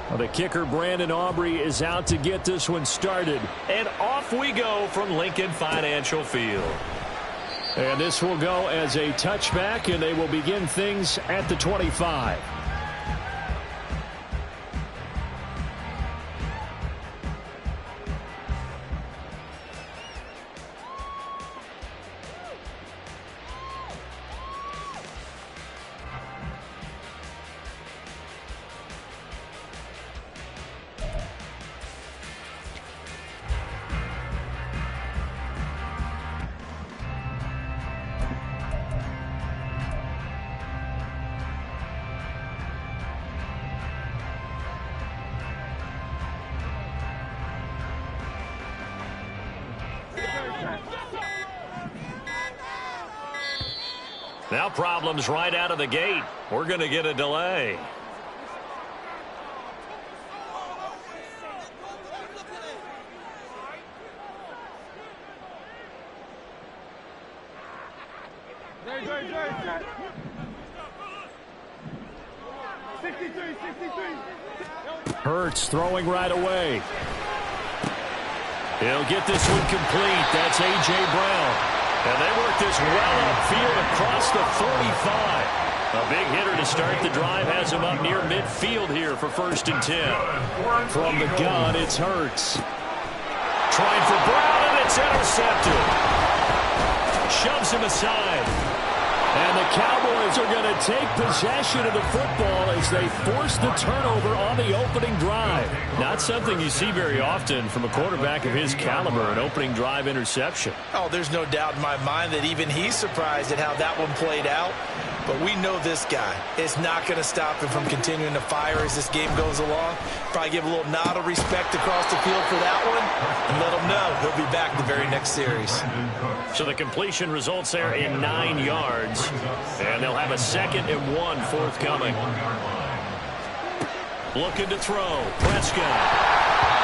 Well, the kicker, Brandon Aubrey, is out to get this one started. And off we go from Lincoln Financial Field. And this will go as a touchback, and they will begin things at the 25. Now problems right out of the gate. We're going to get a delay. Hurts throwing right away. He'll get this one complete. That's A.J. Brown. And they work this well upfield across the 45. A big hitter to start the drive has him up near midfield here for 1st and 10. From the gun, it's Hurts. Trying for Brown, and it's intercepted. Shoves him aside. And the Cowboys are going to take possession of the football as they force the turnover on the opening drive. Not something you see very often from a quarterback of his caliber, an opening drive interception. Oh, there's no doubt in my mind that even he's surprised at how that one played out. But we know this guy is not going to stop him from continuing to fire as this game goes along. Probably give a little nod of respect across the field for that one and let him know he'll be back the very next series. So the completion results there in 9 yards. And they'll have a 2nd and 1 forthcoming. Looking to throw. Prescott.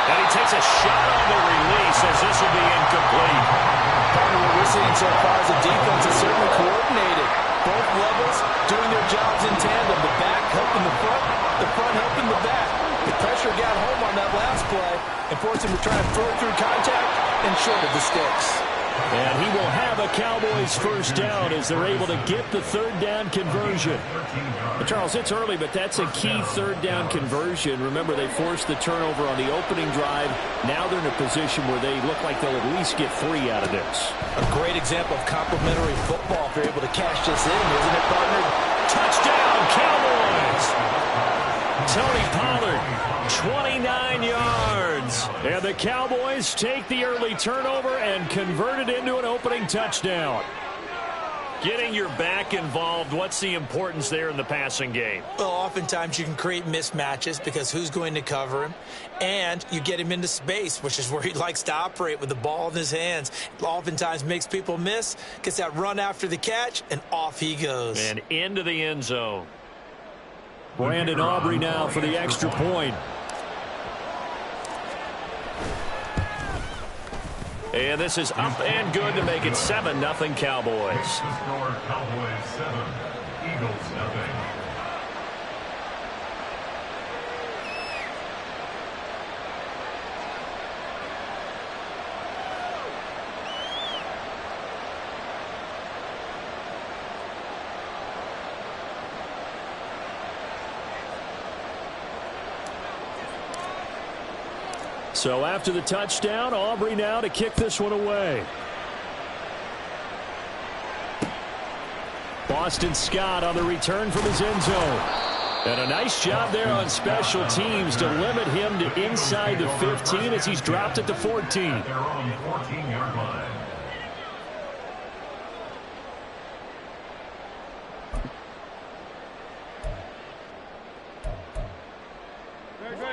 And he takes a shot on the release as this will be incomplete. Partner, what we're seeing so far is the defense is certainly coordinated. Both levels doing their jobs in tandem. The back helping the front helping the back. The pressure got home on that last play and forced him to try and throw through contact and short of the sticks. And he will have a Cowboys 1st down as they're able to get the 3rd down conversion. But Charles, it's early, but that's a key 3rd down conversion. Remember, they forced the turnover on the opening drive. Now they're in a position where they look like they'll at least get 3 out of this. A great example of complementary football if you're able to cash this in, isn't it, partner? Touchdown, Cowboys! Tony Pollard, 29 yards. And the Cowboys take the early turnover and convert it into an opening touchdown. Getting your back involved, what's the importance there in the passing game? Well, oftentimes you can create mismatches because who's going to cover him? And you get him into space, which is where he likes to operate with the ball in his hands. Oftentimes makes people miss, gets that run after the catch, and off he goes. And into the end zone. Brandon Aubrey now for the extra point. And this is up and good to make it 7-0 Cowboys. Score Cowboys 7, Eagles 0. So after the touchdown, Aubrey now to kick this one away. Boston Scott on the return from his end zone. And a nice job there on special teams to limit him to inside the 15 as he's dropped at the 14. They're on the 14-yard line.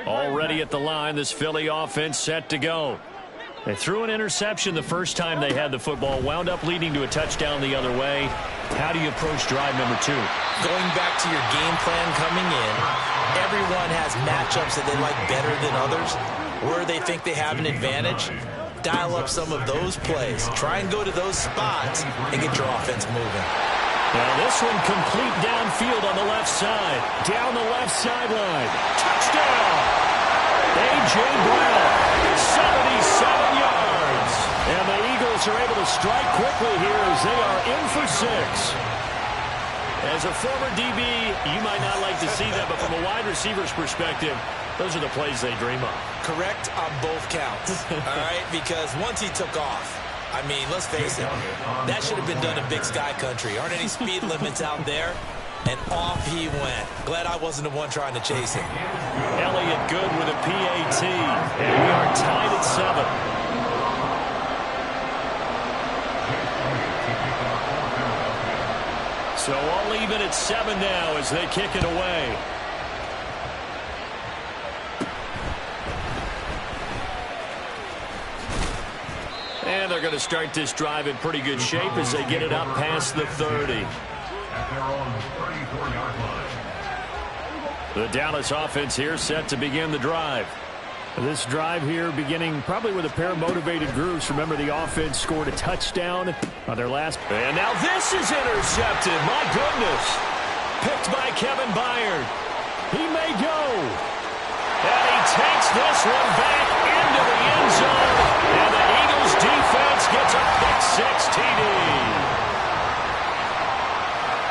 Already at the line, this Philly offense set to go. They threw an interception the first time they had the football, wound up leading to a touchdown the other way. How do you approach drive number 2? Going back to your game plan coming in, everyone has matchups that they like better than others. Where they think they have an advantage, dial up some of those plays. Try and go to those spots and get your offense moving. Now this one complete downfield on the left side. Down the left sideline. Touchdown! A.J. Brown, 77 yards. And the Eagles are able to strike quickly here as they are in for 6. As a former DB, you might not like to see that, but from a wide receiver's perspective, those are the plays they dream of. Correct on both counts, all right? Because once he took off, I mean, let's face it, that should have been done in Big Sky Country. Aren't any speed limits out there? And off he went. Glad I wasn't the one trying to chase him. Elliott good with a PAT, and we are tied at 7. So all even at 7 now as they kick it away. And they're going to start this drive in pretty good shape as they get it up past the 30. At their own 34-yard line. The Dallas offense here set to begin the drive. This drive here beginning probably with a pair of motivated groups. Remember, the offense scored a touchdown on their last. And now this is intercepted. My goodness. Picked by Kevin Byard. He may go. And he takes this one back into the end zone. And the Eagles defense gets a pick-6 TD.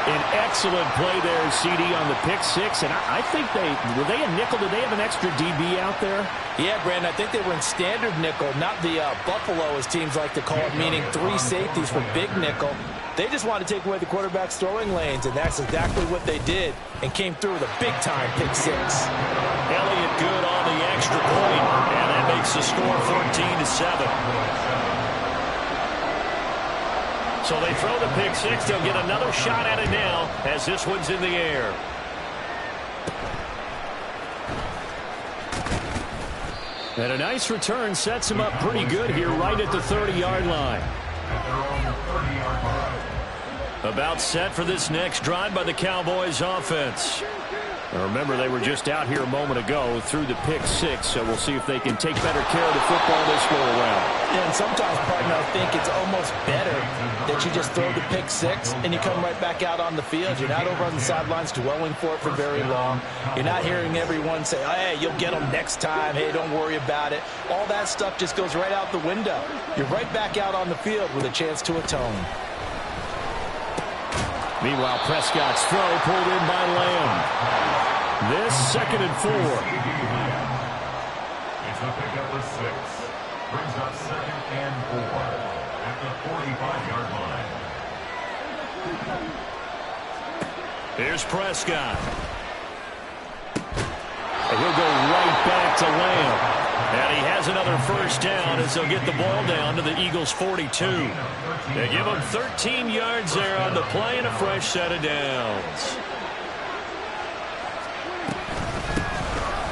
An excellent play there, CD, on the pick-6. And I think were they a nickel? Did they have an extra DB out there? Yeah, Brandon, I think they were in standard nickel, not the Buffalo, as teams like to call it, meaning 3 safeties for big nickel. They just wanted to take away the quarterback's throwing lanes, and that's exactly what they did, and came through with a big-time pick-6. Elliott good on the extra point, and that makes the score 14-7. So they throw the pick-6. They'll get another shot at it now as this one's in the air. And a nice return sets him up pretty good here right at the 30-yard line. About set for this next drive by the Cowboys offense. Now remember, they were just out here a moment ago through the pick-6, so we'll see if they can take better care of the football this go around. Yeah, and sometimes, partner, I think it's almost better that you just throw the pick-6 and you come right back out on the field. You're not over on the sidelines dwelling for it for very long. You're not hearing everyone say, hey, you'll get them next time. Hey, don't worry about it. All that stuff just goes right out the window. You're right back out on the field with a chance to atone. Meanwhile, Prescott's throw pulled in by Lamb. This 2nd and 4. It's a pickup of 6. Brings up 2nd and 4 at the 45-yard line. Here's Prescott. And he'll go right back to Lamb. And he has another first down as they'll get the ball down to the Eagles' 42. They give him 13 yards there on the play and a fresh set of downs.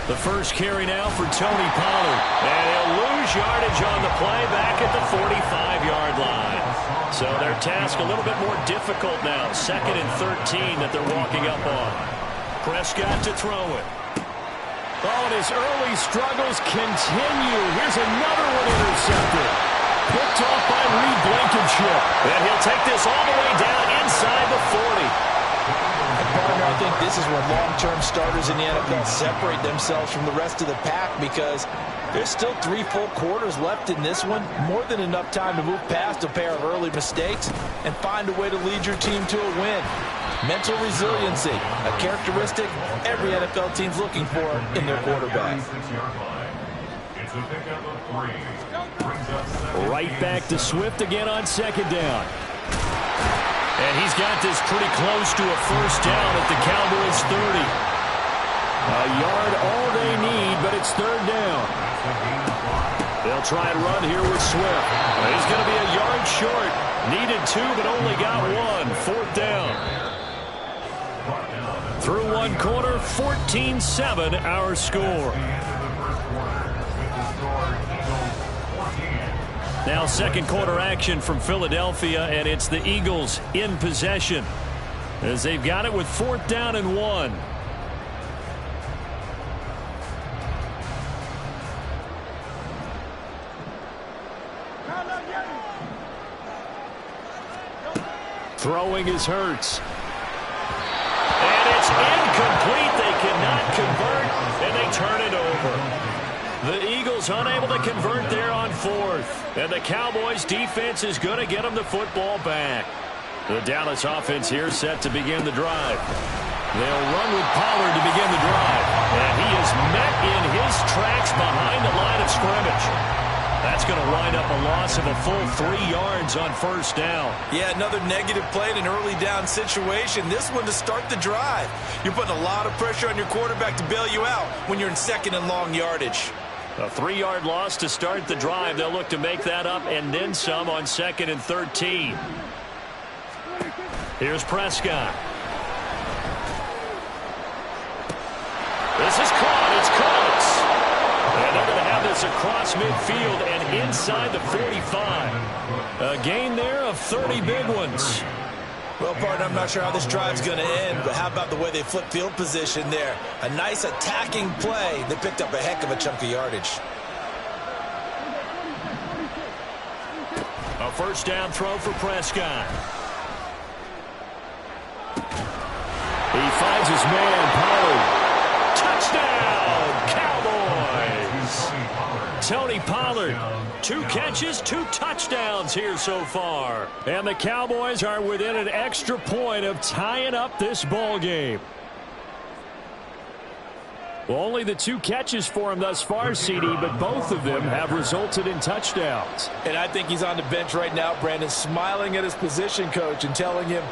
The first carry now for Tony Pollard. And he'll lose yardage on the play back at the 45-yard line. So their task a little bit more difficult now. 2nd and 13 that they're walking up on. Prescott to throw it. Oh, and his early struggles continue. Here's another one intercepted. Picked off by Reed Blankenship. And he'll take this all the way down inside the 40. Partner, I think this is where long-term starters in the NFL separate themselves from the rest of the pack, because there's still 3 full quarters left in this one. More than enough time to move past a pair of early mistakes and find a way to lead your team to a win. Mental resiliency, a characteristic every NFL team's looking for in their quarterback. It's a pickup of 3. Brings up 7. Right back to Swift again on 2nd down. And he's got this pretty close to a first down at the Cowboys' 30. A yard all they need, but it's 3rd down. They'll try and run here with Swift. He's going to be a yard short. Needed 2, but only got 1. 4th down. Through one quarter, 14-7 our score. Now 2nd quarter action from Philadelphia, and it's the Eagles in possession as they've got it with 4th down and 1. Throwing is Hurts. And it's incomplete. They cannot convert, and they turn it over. The Eagles unable to convert there on fourth. And the Cowboys defense is going to get them the football back. The Dallas offense here set to begin the drive. They'll run with Pollard to begin the drive. And he is met in his tracks behind the line of scrimmage. That's going to wind up a loss of a full 3 yards on first down. Yeah, another negative play in an early down situation. This one to start the drive. You're putting a lot of pressure on your quarterback to bail you out when you're in second and long yardage. A 3-yard loss to start the drive. They'll look to make that up and then some on 2nd and 13. Here's Prescott. This is caught. It's close. And they're going to have this across midfield and inside the 45. A gain there of 30 big ones. Well, partner, I'm not sure how this drive's going to end, but how about the way they flip field position there? A nice attacking play. They picked up a heck of a chunk of yardage. A first down throw for Prescott. He finds his man, Pollard. Touchdown, Cowboys! Tony Pollard, 2 catches, 2 touchdowns here so far. And the Cowboys are within an extra point of tying up this ball game. Well, only the 2 catches for him thus far, CD, but both of them have resulted in touchdowns. And I think he's on the bench right now, Brandon, smiling at his position coach and telling him,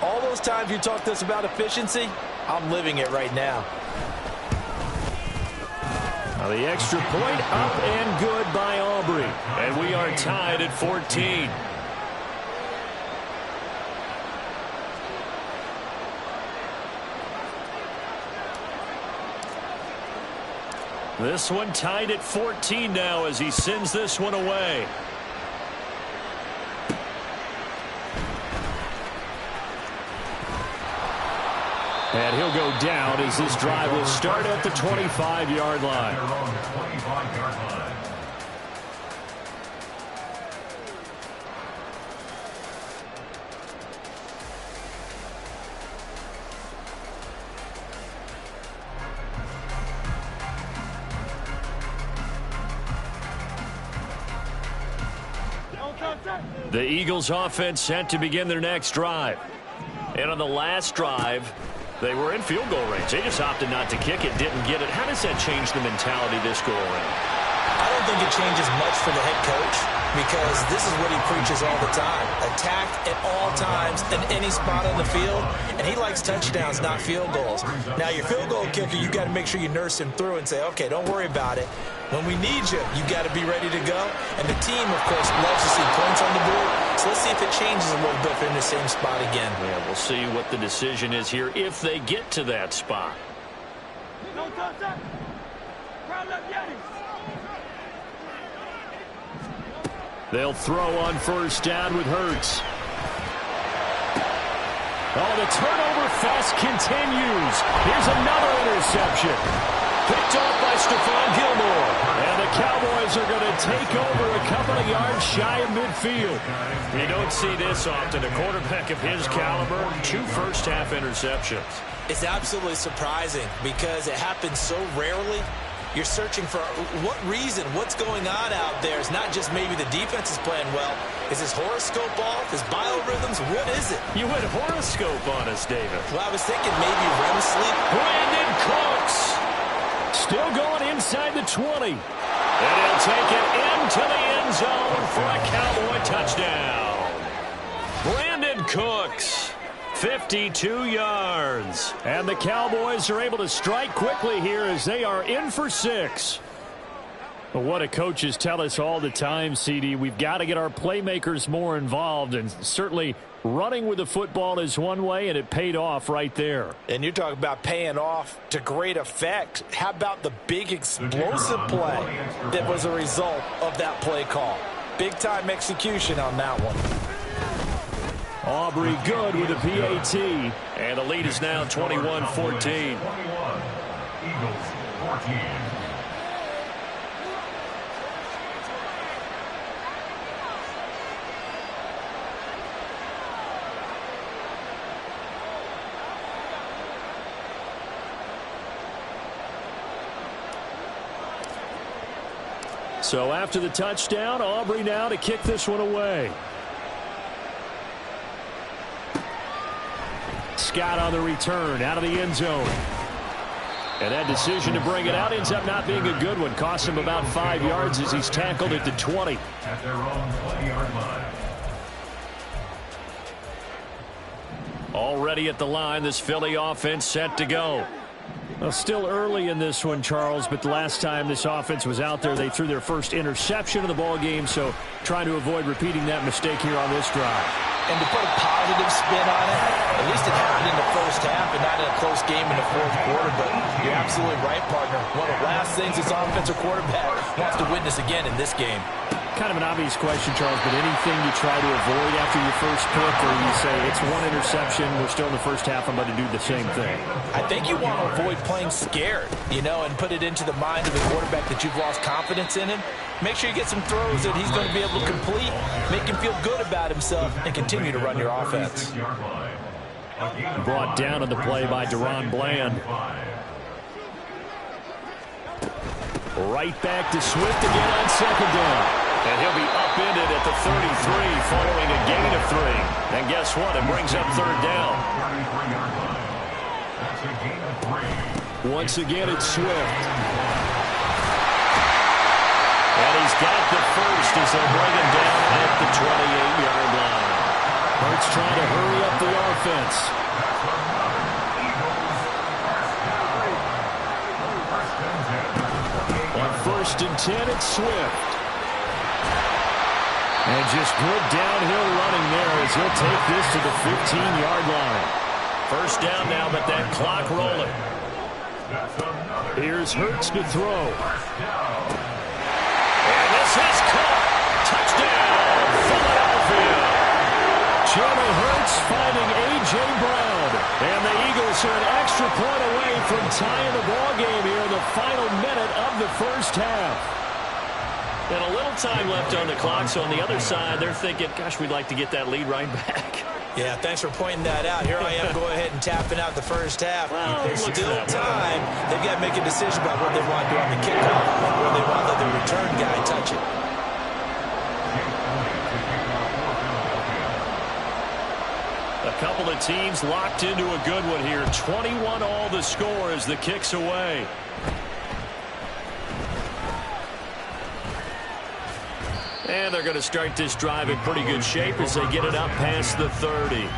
all those times you talked to us about efficiency, I'm living it right now. Now the extra point up and good by Aubrey. And we are tied at 14. This one tied at 14 now as he sends this one away. And he'll go down as this drive will start at the 25-yard line. The Eagles offense set to begin their next drive. And on the last drive, they were in field goal range. They just opted not to kick it, didn't get it. How does that change the mentality this go around? I don't think it changes much for the head coach because this is what he preaches all the time. Attack at all times in any spot on the field, and he likes touchdowns, not field goals. Now, your field goal kicker, you got to make sure you nurse him through and say, okay, don't worry about it. When we need you, you got to be ready to go. And the team, of course, loves to see points on the board. So let's see if it changes a little bit if they're in the same spot again. Yeah, we'll see what the decision is here if they get to that spot. They'll throw on first down with Hurts. Oh, the turnover fest continues. Here's another interception. Picked off by Stephon Gilmore. And the Cowboys are going to take over a couple of yards shy of midfield. You don't see this often. A quarterback of his caliber, 2 first-half interceptions. It's absolutely surprising because it happens so rarely. You're searching for what reason, what's going on out there. It's not just maybe the defense is playing well. Is his horoscope off? His biorhythms? What is it? You went horoscope on us, David. Well, I was thinking maybe REM sleep. Brandon Cooks. Still going inside the 20. And he'll take it into the end zone for a Cowboy touchdown. Brandon Cooks, 52 yards. And the Cowboys are able to strike quickly here as they are in for 6. But what do coaches tell us all the time, CD? We've got to get our playmakers more involved, and certainly running with the football is one way, and it paid off right there. And you're talking about paying off to great effect. How about the big explosive play that was a result of that play call? Big-time execution on that one. Aubrey good with a PAT. And the lead is now 21-14. Eagles 14. So after the touchdown, Aubrey now to kick this one away. Scott on the return out of the end zone. And that decision to bring it out ends up not being a good one. Cost him about 5 yards as he's tackled at the 20. At their own 20-yard line. Already at the line, this Philly offense set to go. Well, still early in this one, Charles, but the last time this offense was out there, they threw their first interception of the ball game, so trying to avoid repeating that mistake here on this drive. And to put a positive spin on it, at least it happened in the first half and not in a close game in the fourth quarter. But you're absolutely right, partner. One of the last things this offensive quarterback wants to witness again in this game. Kind of an obvious question, Charles, but anything you try to avoid after your first pick, or you say it's one interception, we're still in the first half, I'm about to do the same thing? I think you want to avoid playing scared, and put it into the mind of the quarterback that you've lost confidence in him. Make sure you get some throws that he's going to be able to complete, make him feel good about himself, and continue to run your offense. Brought down on the play by Deron Bland. Right back to Swift again on second down. And he'll be upended at the 33 following a gain of 3. And guess what? It brings up third down. Once again, it's Swift. And he's got the first as they'll bring him down at the 28-yard line. Hurts trying to hurry up the offense. On 1st and 10, it's Swift. And just good downhill running there as he'll take this to the 15-yard line. First down now, but that clock rolling. Here's Hurts to throw. And this is caught. Touchdown, Philadelphia. Jalen Hurts finding A.J. Brown. And the Eagles are an extra point away from tying the ball game here in the final minute of the first half. And a little time left on the clock, so on the other side, they're thinking, gosh, we'd like to get that lead right back. Yeah, thanks for pointing that out. Here I am going ahead and tapping out the first half. Well, there's still time. They've got to make a decision about what they want to do on the kickoff, or they want to let the return guy touch it. A couple of teams locked into a good one here. 21 all the score as the kick's away. And they're going to start this drive in pretty good shape as they get it up past the 30.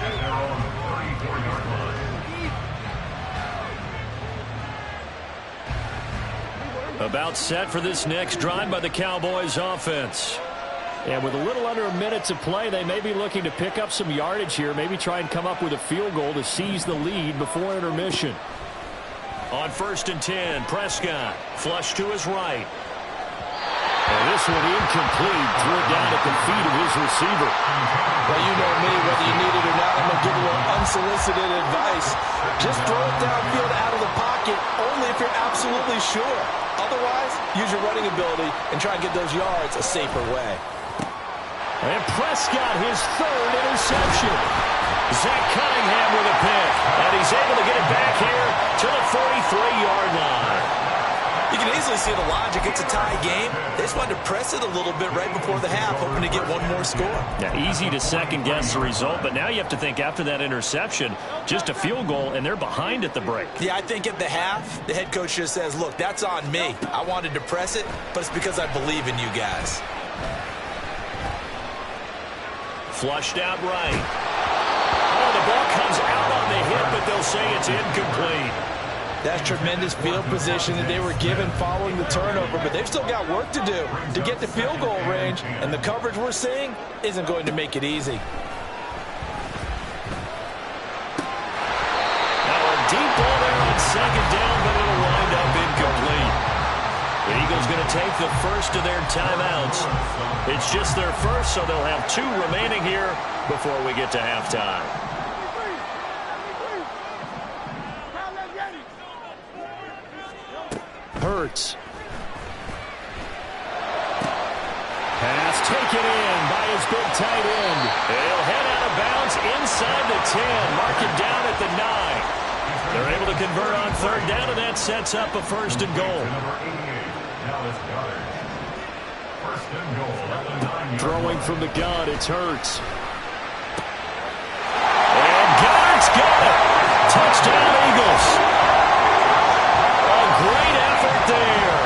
About set for this next drive by the Cowboys offense. And with a little under a minute to play, they may be looking to pick up some yardage here, maybe try and come up with a field goal to seize the lead before intermission. On 1st and 10, Prescott flush to his right. And this one incomplete. Threw it down at the feet of his receiver. Well, you know me, whether you need it or not, I'm going to give you a little unsolicited advice. Just throw it downfield out of the pocket, only if you're absolutely sure. Otherwise, use your running ability and try and get those yards a safer way. And Prescott, his 3rd interception. Zach Cunningham with a pick. And he's able to get it back here to the 43-yard line. You can easily see the logic. It's a tie game. They just wanted to press it a little bit right before the half, hoping to get one more score. Yeah, easy to second-guess the result, but now you have to think after that interception, just a field goal, and they're behind at the break. Yeah, I think at the half, the head coach just says, look, that's on me. I wanted to press it, but it's because I believe in you guys. Flushed out right. Oh, the ball comes out on the hit, but they'll say it's incomplete. That's tremendous field position that they were given following the turnover, but they've still got work to do to get to field goal range, and the coverage we're seeing isn't going to make it easy. Now a deep ball there on second down, but it'll wind up incomplete. The Eagles going to take the first of their timeouts. It's just their first, so they'll have 2 remaining here before we get to halftime. Hurts. Pass taken in by his big tight end. He'll head out of bounds inside the 10. Mark it down at the 9. They're able to convert on 3rd down, and that sets up a 1st and goal. First and goal at the 9-yard Throwing from the gun, it's Hurts. And Goddard's got it. Touchdown, Eagles. A great effort there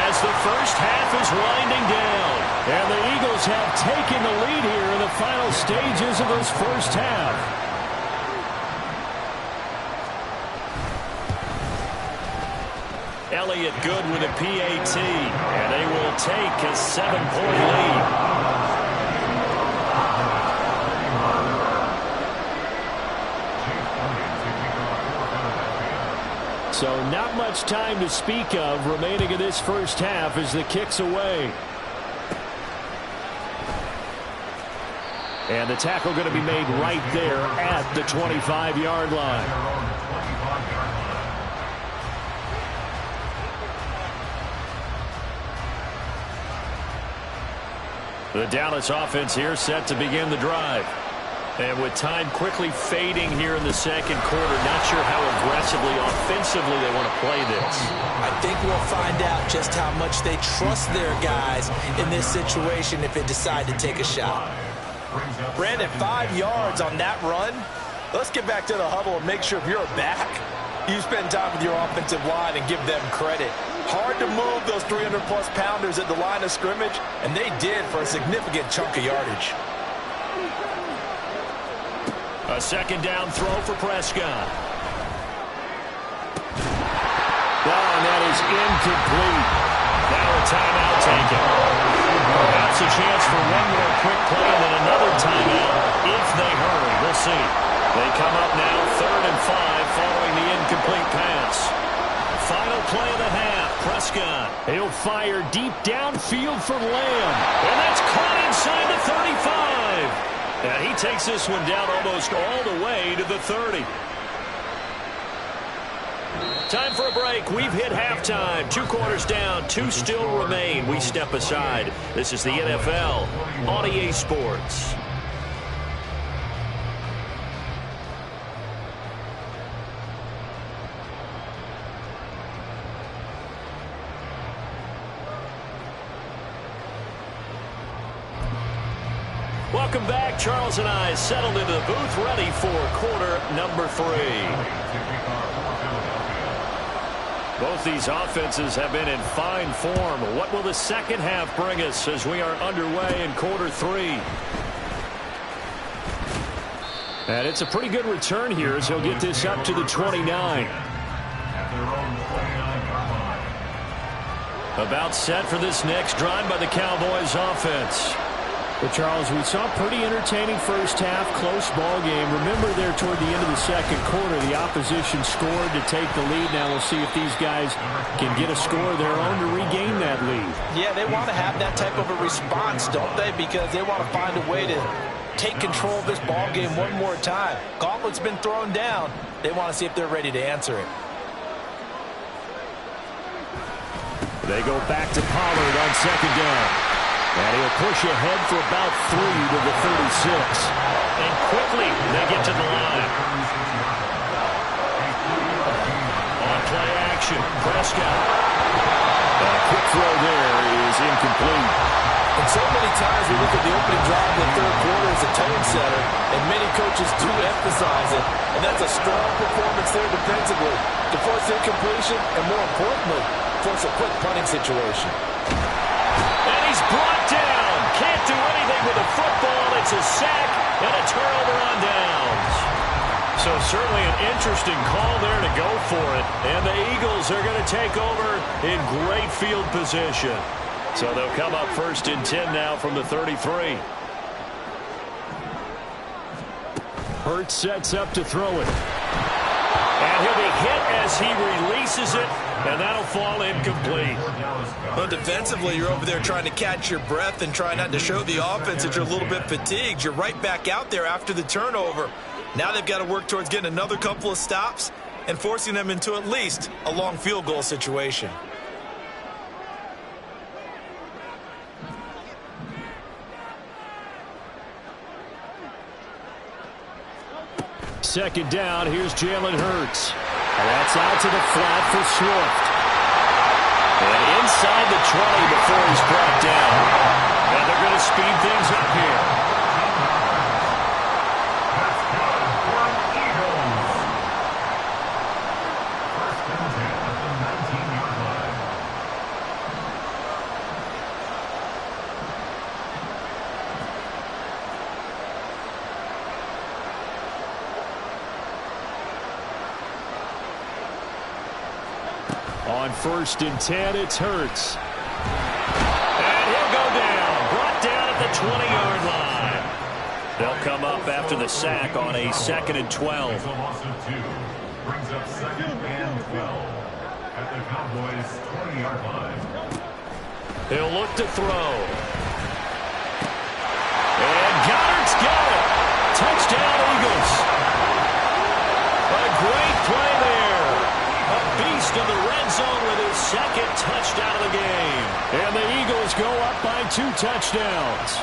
as the first half is winding down. And the Eagles have taken the lead here in the final stages of this first half. Elliott good with a PAT, and they will take a 7-point lead. So not much time to speak of remaining in this first half as the kick's away. And the tackle going to be made right there at the 25-yard line. The Dallas offense here set to begin the drive. And with time quickly fading here in the second quarter, not sure how aggressively, offensively they want to play this. I think we'll find out just how much they trust their guys in this situation if they decide to take a shot. Brandon, 5 yards on that run. Let's get back to the huddle and make sure if you're a back, you spend time with your offensive line and give them credit. Hard to move those 300-plus pounders at the line of scrimmage, and they did for a significant chunk of yardage. A second down throw for Prescott. And that is incomplete. Now a timeout taken. Perhaps a chance for one more quick play and then another timeout if they hurry. We'll see. They come up now 3rd and 5 following the incomplete pass. Final play of the half. Prescott. He'll fire deep downfield for Lamb. And that's caught inside the 35. And he takes this one down almost all the way to the 30. Time for a break. We've hit halftime. 2 quarters down. 2 still remain. We step aside. This is the NFL on EA Sports. Welcome back. Charles and I settled into the booth ready for quarter number 3. Both these offenses have been in fine form. What will the second half bring us as we are underway in quarter 3? And it's a pretty good return here as he'll get this up to the 29. About set for this next drive by the Cowboys offense. But, Charles, we saw a pretty entertaining first half, close ball game. Remember there toward the end of the second quarter, the opposition scored to take the lead. Now we'll see if these guys can get a score of their own to regain that lead. Yeah, they want to have that type of a response, don't they? Because they want to find a way to take control of this ball game one more time. Gauntlet's been thrown down. They want to see if they're ready to answer it. They go back to Pollard on second down. And he'll push ahead for about 3 to the 36. And quickly, they get to the line. On play action, Prescott. A quick throw there is incomplete. And so many times we look at the opening drive in the third quarter as a tone setter, and many coaches do emphasize it. And that's a strong performance there defensively to force incompletion and, more importantly, force a quick punting situation. And he's brought down. Can't do anything with the football. It's a sack and a turnover on downs. So certainly an interesting call there to go for it. And the Eagles are going to take over in great field position. So they'll come up 1st and 10 now from the 33. Hurts sets up to throw it. And he'll be hit as he releases it, and that'll fall incomplete. Well, defensively, you're over there trying to catch your breath and try not to show the offense that you're a little bit fatigued. You're right back out there after the turnover. Now they've got to work towards getting another couple of stops and forcing them into at least a long field goal situation. Second down, here's Jalen Hurts. And that's out to the flat for Swift. And inside the 20 before he's brought down. And they're going to speed things up here. That's good for Eagles. First and 10 at the 19-yard line. On 1st and 10, it's Hurts. And he'll go down. Brought down at the 20-yard line. They'll come up after the sack on a 2nd and 12. It's a loss of 2. Brings up 2nd and 12 at the Cowboys' 20-yard line. He'll look to throw. And Goddard's got it. Touchdown, Eagles. A great play there. A beast in the red zone with his 2nd touchdown of the game. And the Eagles go up by 2 touchdowns.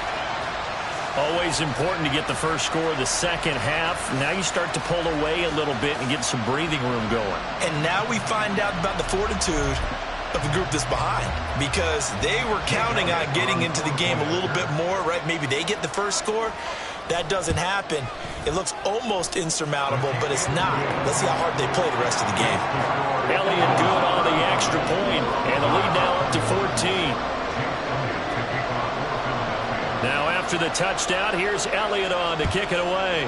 Always important to get the first score of the second half. Now you start to pull away a little bit and get some breathing room going. And now we find out about the fortitude of the group that's behind, because they were counting on getting into the game a little bit more, right? Maybe they get the first score. That doesn't happen. It looks almost insurmountable, but it's not. Let's see how hard they play the rest of the game. Elliott good on the extra point, and the lead now up to 14. Now after the touchdown, here's Elliott on to kick it away.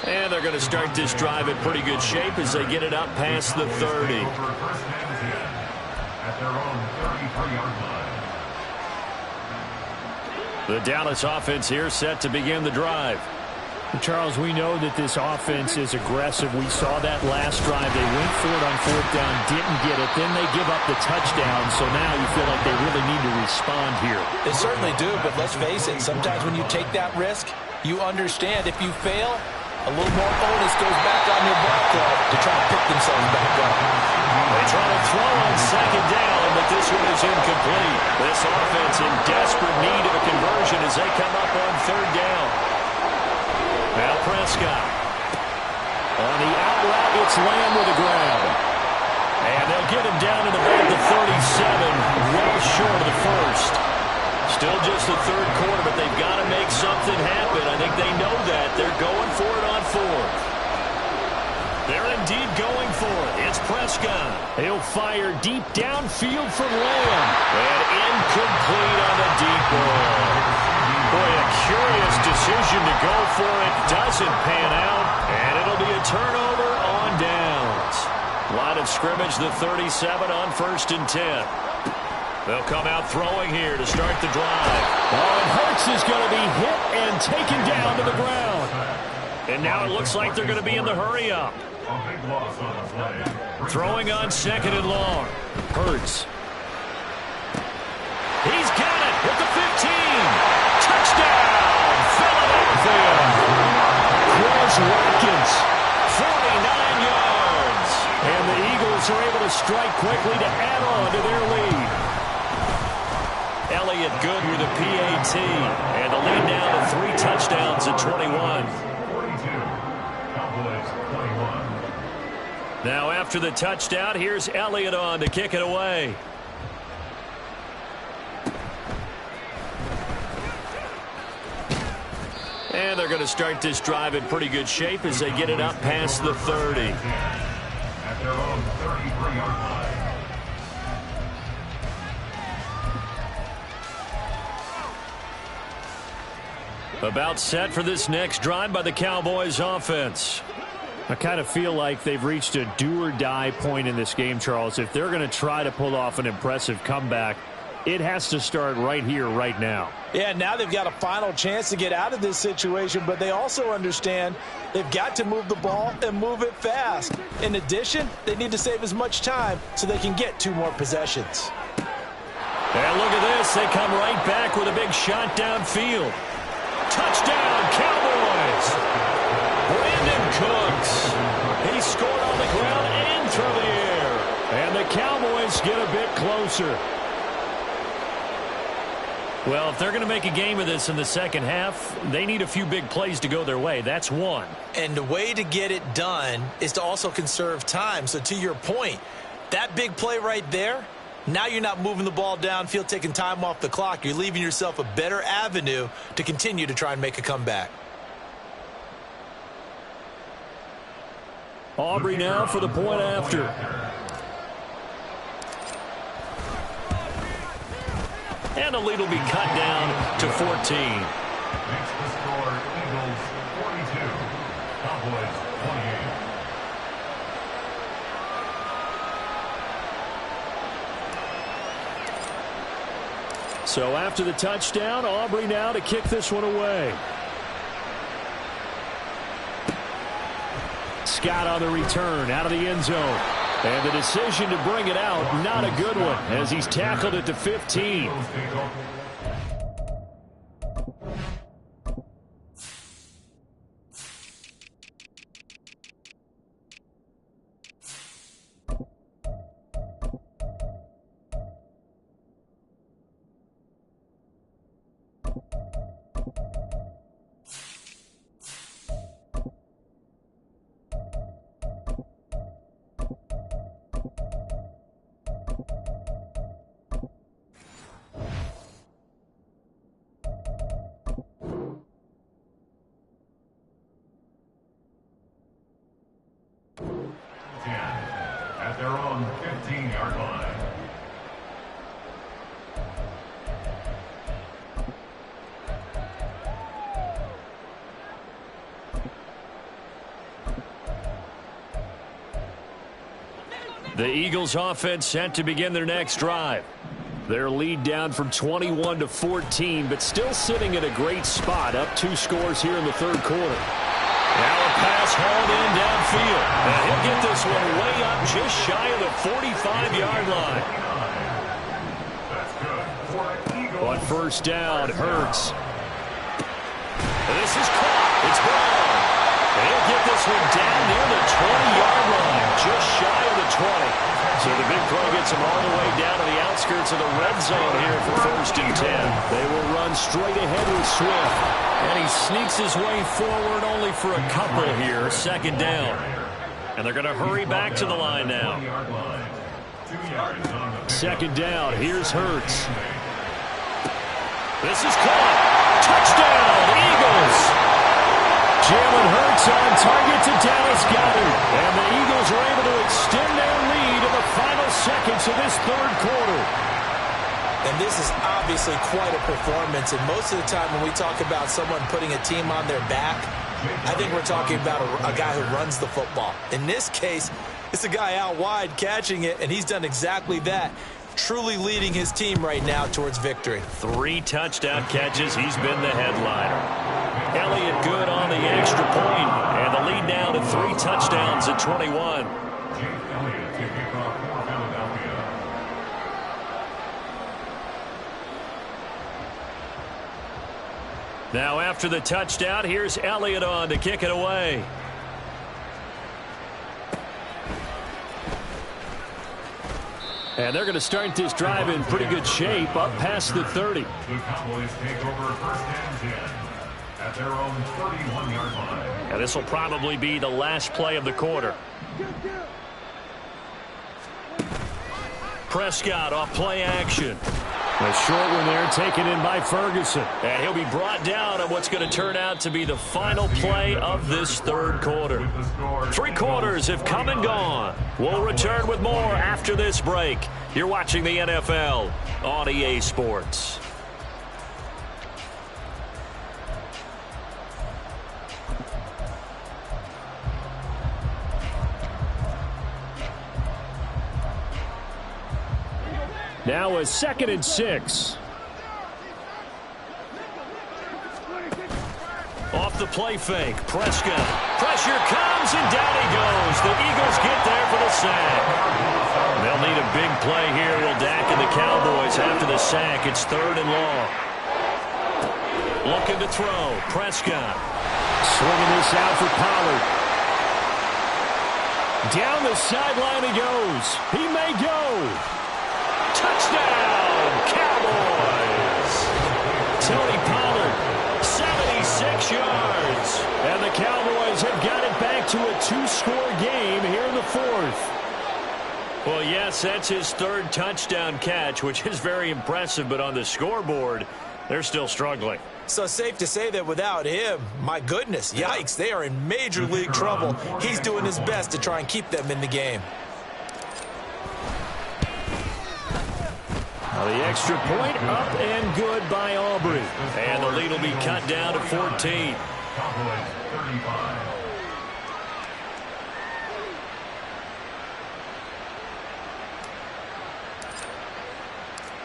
And they're going to start this drive in pretty good shape as they get it up past the 30. At their own 33-yard line. The Dallas offense here set to begin the drive. Charles, we know that this offense is aggressive. We saw that last drive. They went for it on 4th down, didn't get it. Then they give up the touchdown, so now you feel like they really need to respond here. They certainly do, but let's face it, sometimes when you take that risk, you understand if you fail, a little more onus goes back on your ball club to try to pick themselves back up. They try to throw on 2nd down, but this one is incomplete. This offense in desperate need of a conversion as they come up on 3rd down. Now Prescott. On the out route, it's Lamb with a grab. And they'll get him down to about the 37, well short of the first. Still just the 3rd quarter, but they've got to make something happen. I think they know that. They're going for it on 4th. They're indeed going for it. It's Prescott. He'll fire deep downfield from Lamb. And incomplete on the deep ball. Boy, a curious decision to go for it. Doesn't pan out. And it'll be a turnover on downs. Line of scrimmage, the 37 on 1st and 10. They'll come out throwing here to start the drive. Oh, and Hurts is going to be hit and taken down to the ground. And now it looks like they're going to be in the hurry up. A big loss on the play. Throwing on 2nd and long. Hurts. He's got it with the 15. Touchdown, Philadelphia. Quez Watkins. 49 yards. And the Eagles are able to strike quickly to add on to their lead. Elliott good with a PAT. And the lead now to 3 touchdowns at 21. 42. Cowboys 21. Now after the touchdown, here's Elliott on to kick it away. And they're going to start this drive in pretty good shape as they get it up past the 30. At their own 33-yard line. About set for this next drive by the Cowboys offense. I kind of feel like they've reached a do-or-die point in this game, Charles. If they're going to try to pull off an impressive comeback, it has to start right here, right now. Yeah, now they've got a final chance to get out of this situation, but they also understand they've got to move the ball and move it fast. In addition, they need to save as much time so they can get 2 more possessions. And look at this. They come right back with a big shot downfield. Touchdown, Cowboys! Brandon Cooks. He scored on the ground and through the air. And the Cowboys get a bit closer. Well, if they're going to make a game of this in the second half, they need a few big plays to go their way. That's one. And the way to get it done is to also conserve time. So to your point, that big play right there, now you're not moving the ball downfield, taking time off the clock. You're leaving yourself a better avenue to continue to try and make a comeback. Aubrey now for the point after. And the lead will be cut down to 14. Makes the score Eagles 42, Cowboys 28. So after the touchdown, Aubrey now to kick this one away. Scott on the return out of the end zone. And the decision to bring it out, not a good one, as he's tackled at the 15. At their own 15-yard line. The Eagles offense set to begin their next drive. Their lead down from 21 to 14, but still sitting at a great spot, up 2 scores here in the third quarter. Now a pass hauled in downfield. And he'll get this one way up just shy of the 45-yard line. That's good for Eagles. On first down, Hurts. And this is caught. It's Brown. And he'll get this one down near the 20-yard line, just shy of the 20. So the big throw gets him all the way down to the outskirts of the red zone here for first and 10. They will run straight ahead with Swift. And he sneaks his way forward only for a couple here, second down. And they're going to hurry back to the line now. Second down, here's Hurts. This is caught. Touchdown, Eagles! Jalen Hurts on target to Dallas Goedert. And the Eagles are able to extend their lead in the final seconds of this third quarter. And this is obviously quite a performance. And most of the time when we talk about someone putting a team on their back, I think we're talking about a guy who runs the football. In this case, it's a guy out wide catching it, and he's done exactly that. Truly leading his team right now towards victory. 3 touchdown catches. He's been the headliner. Elliott good on the extra point, and the lead now to 3 touchdowns at 21. Now after the touchdown, here's Elliott on to kick it away. And they're going to start this drive in pretty good shape, up past the 30. The Cowboys take over first and 10 at their own 31-yard line. And this will probably be the last play of the quarter. Prescott off play action. A short one there taken in by Ferguson. And he'll be brought down on what's going to turn out to be the final play of this third quarter. 3 quarters have come and gone. We'll return with more after this break. You're watching the NFL on EA Sports. Now a 2nd and 6. Off the play fake, Prescott. Pressure comes, and down he goes. The Eagles get there for the sack. They'll need a big play here, will Dak and the Cowboys after the sack. It's 3rd and long. Looking to throw, Prescott. Swinging this out for Pollard. Down the sideline he goes. He may go. Touchdown, Cowboys! Tony Pollard, 76 yards. And the Cowboys have got it back to a 2-score game here in the fourth. Well, yes, that's his third touchdown catch, which is very impressive, but on the scoreboard, they're still struggling. So safe to say that without him, my goodness, yikes, they are in major league trouble. He's doing his best to try and keep them in the game. Now the extra point up and good by Aubrey. And the lead will be cut down to 14. Cowboys 35.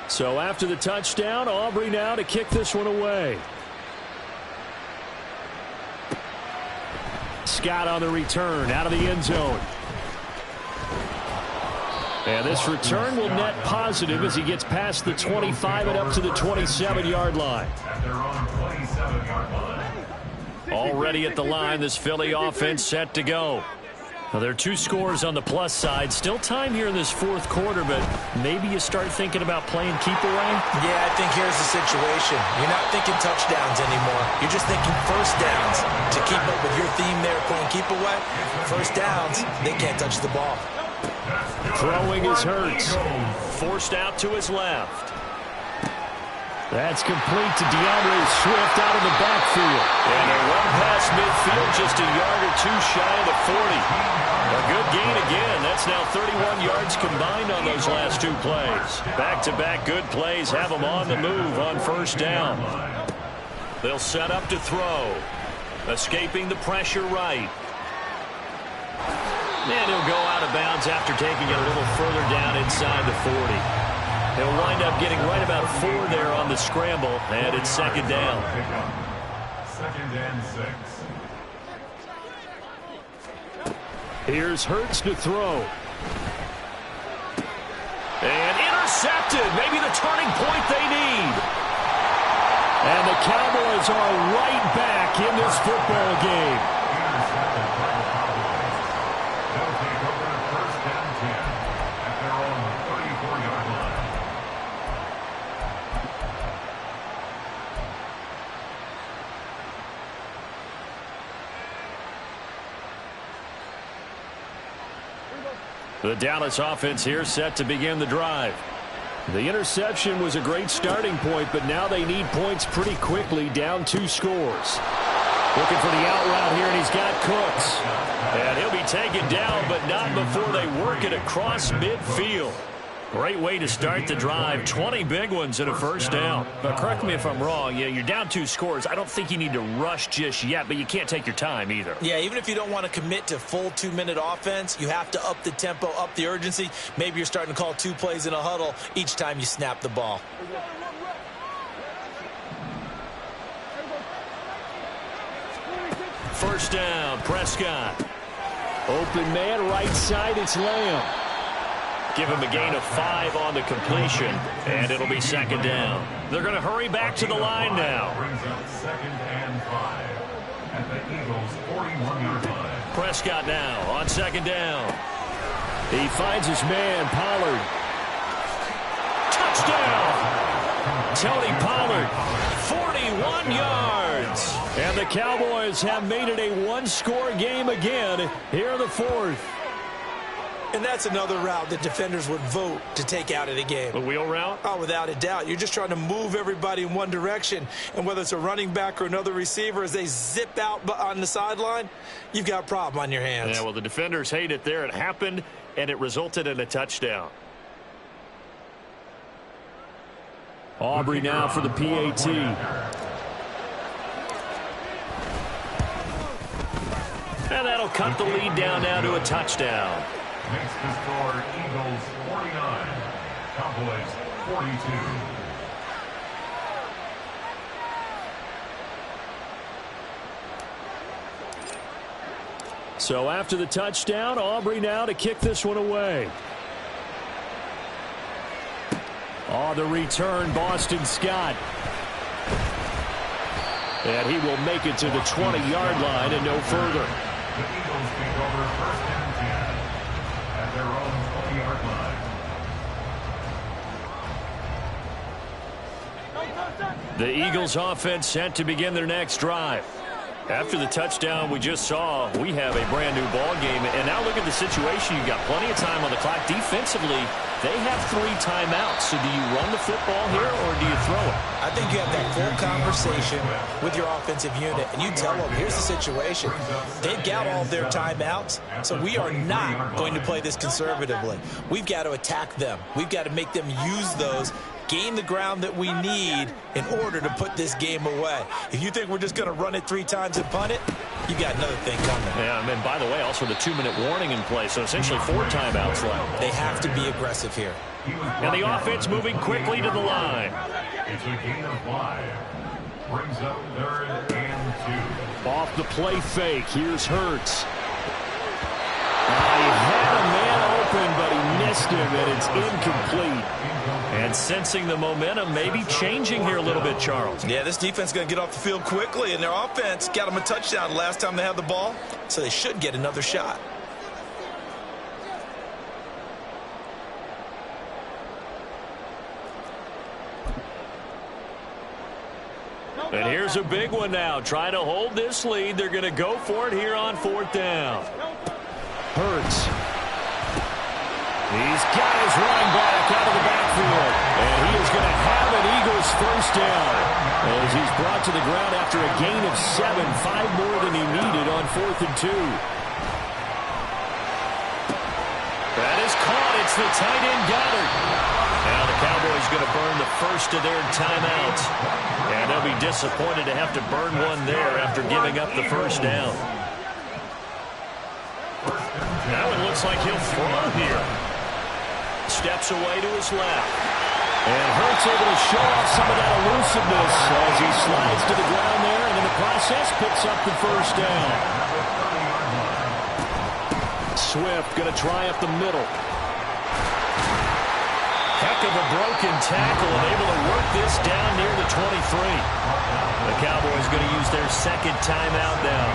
So after the touchdown, Aubrey now to kick this one away. Scott on the return out of the end zone. And this return will net positive as he gets past the 25 and up to the 27-yard line. At their own 27-yard line. Already at the line, this Philly offense set to go. Well, there are 2 scores on the plus side. Still time here in this fourth quarter, but maybe you start thinking about playing keep away? Yeah, I think here's the situation. You're not thinking touchdowns anymore. You're just thinking first downs. To keep up with your theme there, playing keep away, first downs, they can't touch the ball. Throwing is Hurts. Forced out to his left. That's complete to DeAndre Swift out of the backfield. And a run past midfield just a yard or 2 shy of the 40. A good gain again. That's now 31 yards combined on those last 2 plays. Back-to-back good plays have them on the move on first down. They'll set up to throw. Escaping the pressure right. And he'll go out of bounds after taking it a little further down inside the 40. He'll wind up getting right about 4 there on the scramble, and it's second down. Second and 6. Here's Hurts to throw. And intercepted. Maybe the turning point they need. And the Cowboys are right back in this football game. Intercepted by the Cowboys. They'll take over first and 10 at their own 34-yard line. The Dallas offense here set to begin the drive. The interception was a great starting point, but now they need points pretty quickly, down 2 scores. Looking for the out route here, and he's got Cooks. And he'll be taken down, but not before they work it across midfield. Great way to start the drive. 20 big ones and a first down. But correct me if I'm wrong. Yeah, you're down 2 scores. I don't think you need to rush just yet, but you can't take your time either. Yeah, even if you don't want to commit to full 2-minute offense, you have to up the tempo, up the urgency. Maybe you're starting to call 2 plays in a huddle each time you snap the ball. First down, Prescott. Open man, right side, it's Lamb. Give him a gain of 5 on the completion, and it'll be second down. They're going to hurry back to the line now. Brings up second and 5 at the Eagles' 41-yard line. Prescott now on second down. He finds his man, Pollard. Touchdown! Tony Pollard, 41 yards. And the Cowboys have made it a 1-score game again here in the fourth. And that's another route that defenders would vote to take out of the game. A wheel route? Oh, without a doubt. You're just trying to move everybody in one direction. And whether it's a running back or another receiver, as they zip out on the sideline, you've got a problem on your hands. Yeah, well, the defenders hate it there. It happened, and it resulted in a touchdown. Aubrey now for the PAT. And that'll cut the lead down now to a touchdown. Makes the score Eagles 49, Cowboys 42. So after the touchdown, Aubrey now to kick this one away. On the return, Boston Scott. And he will make it to the 20-yard line and no further. The Eagles take over first and 10 at their own 20-yard line. The Eagles offense set to begin their next drive. After the touchdown we just saw, we have a brand new ball game. And now look at the situation. You've got plenty of time on the clock. Defensively, they have 3 timeouts. So do you run the football here or do you throw it? I think you have that full conversation with your offensive unit, and you tell them, here's the situation. They've got all of their timeouts, so we are not going to play this conservatively. We've got to attack them. We've got to make them use those, gain the ground that we need in order to put this game away. If you think we're just going to run it 3 times and punt it, you got another thing coming. Yeah, and by the way, also the 2-minute warning in play, so essentially 4 timeouts left. They have to be aggressive here. And the offense moving quickly to the line. It's a gain of 5. Brings up 3rd and 2. Off the play fake. Here's Hurts. He had a man open, but he missed him, and it's incomplete. And sensing the momentum maybe changing here a little bit, Charles. Yeah, this defense is going to get off the field quickly, and their offense got them a touchdown last time they had the ball, so they should get another shot. And here's a big one now. Trying to hold this lead. They're going to go for it here on 4th down. Hurts. He's got his running back out of the backfield. And he is going to have an Eagles first down as he's brought to the ground after a gain of 7, 5 more than he needed on 4th and 2. That is caught. It's the tight end Goddard. Now the Cowboys going to burn the first of their timeouts. And they'll be disappointed to have to burn one there after giving up the first down. Now it looks like he'll throw here. Steps away to his left. And Hurts able to show off some of that elusiveness as he slides to the ground there, and in the process picks up the first down. Swift going to try up the middle. Heck of a broken tackle and able to work this down near the 23. The Cowboys going to use their 2nd timeout now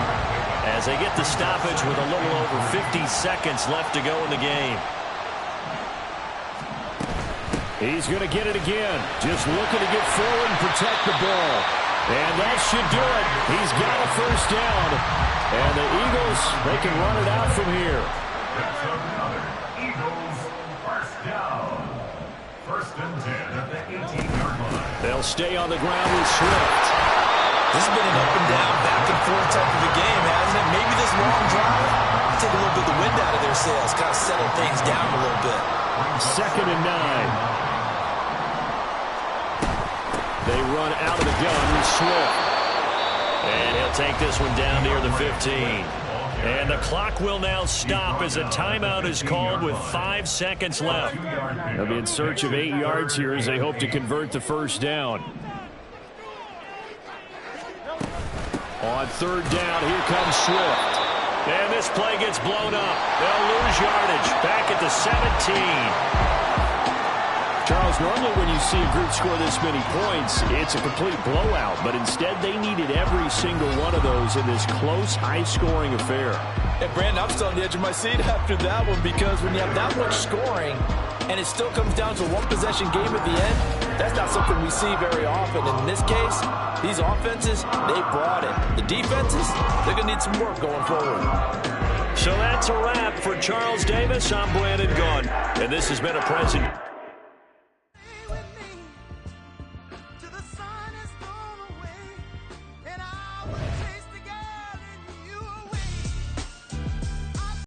as they get the stoppage with a little over 50 seconds left to go in the game. He's going to get it again. Just looking to get forward and protect the ball. And that should do it. He's got a first down. And the Eagles, they can run it out from here. That's another Eagles first down. 1st and 10 at the 18-yard line. They'll stay on the ground with Swift. This has been an up and down, back and forth type of a game, hasn't it? Maybe this long drive take a little bit of the wind out of their sails, kind of settle things down a little bit. 2nd and 9. They run out of the gun with Swift. And he'll take this one down near the 15. And the clock will now stop as a timeout is called with 5 seconds left. They'll be in search of 8 yards here as they hope to convert the first down. On 3rd down, here comes Swift. And this play gets blown up. They'll lose yardage back at the 17. Charles, normally when you see a group score this many points, it's a complete blowout. But instead, they needed every single one of those in this close, high-scoring affair. And Brandon, I'm still on the edge of my seat after that one, because when you have that much scoring and it still comes down to a one-possession game at the end, that's not something we see very often. And in this case, these offenses, they brought it. The defenses, they're going to need some work going forward. So that's a wrap for Charles Davis. I'm Brandon Gaudin, and this has been a present.